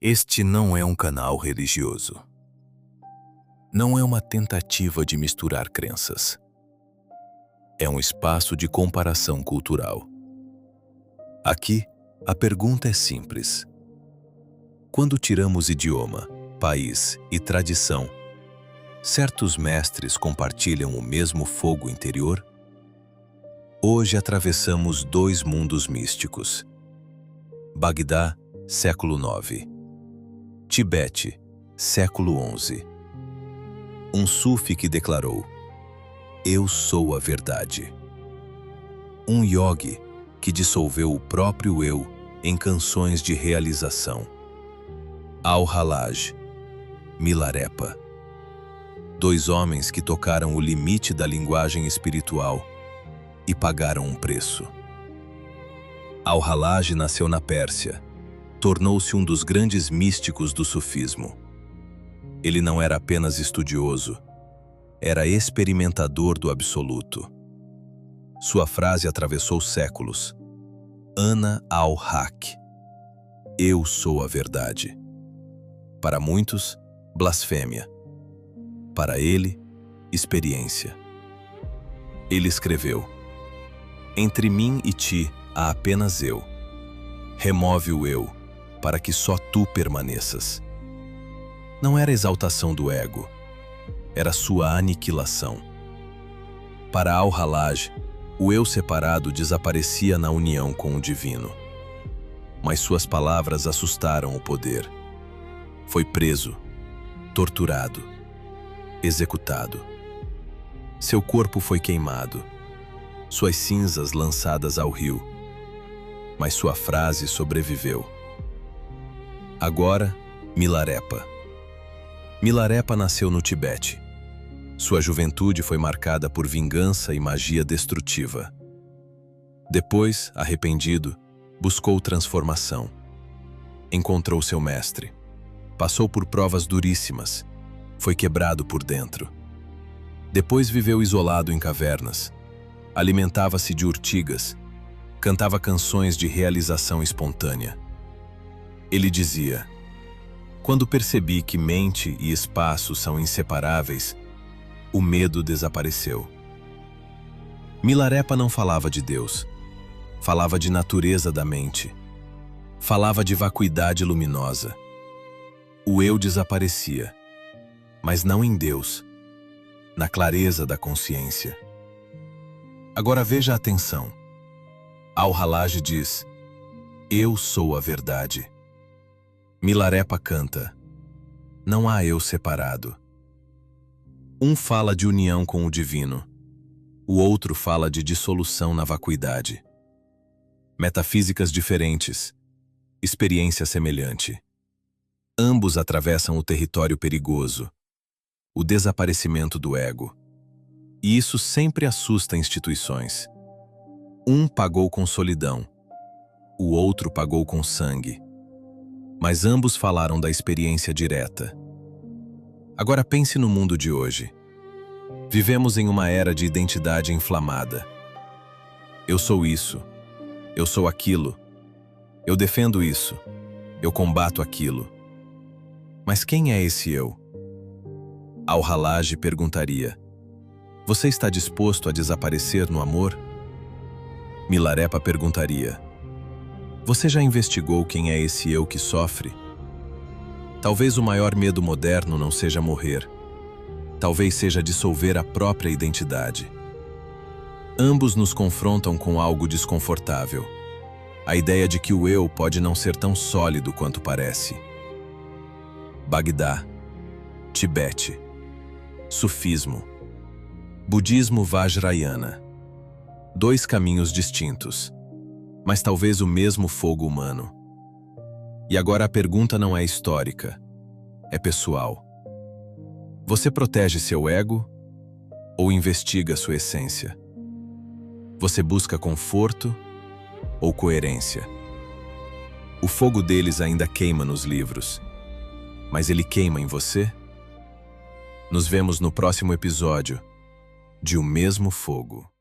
Este não é um canal religioso. Não é uma tentativa de misturar crenças. É um espaço de comparação cultural. Aqui, a pergunta é simples. Quando tiramos idioma, país e tradição, certos mestres compartilham o mesmo fogo interior? Hoje atravessamos dois mundos místicos. Bagdá, século IX. Tibete, século XI. Um sufi que declarou: "Eu sou a verdade." Um yogi que dissolveu o próprio eu em canções de realização. Al-Halaj, Milarepa. Dois homens que tocaram o limite da linguagem espiritual e pagaram um preço. Al-Halaj nasceu na Pérsia. Tornou-se um dos grandes místicos do sufismo. Ele não era apenas estudioso, era experimentador do absoluto. Sua frase atravessou séculos. Ana al-Haq. Eu sou a verdade. Para muitos, blasfêmia. Para ele, experiência. Ele escreveu: "Entre mim e ti há apenas eu. Remove o eu, para que só tu permaneças." Não era exaltação do ego, era sua aniquilação. Para Al-Halaj, o eu separado desaparecia na união com o divino. Mas suas palavras assustaram o poder. Foi preso, torturado, executado. Seu corpo foi queimado, suas cinzas lançadas ao rio. Mas sua frase sobreviveu. Agora, Milarepa. Milarepa nasceu no Tibete. Sua juventude foi marcada por vingança e magia destrutiva. Depois, arrependido, buscou transformação. Encontrou seu mestre. Passou por provas duríssimas. Foi quebrado por dentro. Depois viveu isolado em cavernas. Alimentava-se de urtigas. Cantava canções de realização espontânea. Ele dizia: "Quando percebi que mente e espaço são inseparáveis, o medo desapareceu." Milarepa não falava de Deus. Falava de natureza da mente. Falava de vacuidade luminosa. O eu desaparecia, mas não em Deus, na clareza da consciência. Agora veja a atenção. Al-Halaj diz: "Eu sou a verdade." Milarepa canta: "Não há eu separado." Um fala de união com o divino, o outro fala de dissolução na vacuidade. Metafísicas diferentes, experiência semelhante. Ambos atravessam o território perigoso, o desaparecimento do ego. E isso sempre assusta instituições. Um pagou com solidão, o outro pagou com sangue. Mas ambos falaram da experiência direta. Agora pense no mundo de hoje. Vivemos em uma era de identidade inflamada. Eu sou isso. Eu sou aquilo. Eu defendo isso. Eu combato aquilo. Mas quem é esse eu? Al-Halaj perguntaria: "Você está disposto a desaparecer no amor?" Milarepa perguntaria: "Você já investigou quem é esse eu que sofre?" Talvez o maior medo moderno não seja morrer. Talvez seja dissolver a própria identidade. Ambos nos confrontam com algo desconfortável. A ideia de que o eu pode não ser tão sólido quanto parece. Bagdá, Tibete, Sufismo, Budismo Vajrayana. Dois caminhos distintos, mas talvez o mesmo fogo humano. E agora a pergunta não é histórica, é pessoal. Você protege seu ego ou investiga sua essência? Você busca conforto ou coerência? O fogo deles ainda queima nos livros, mas ele queima em você? Nos vemos no próximo episódio de O Mesmo Fogo.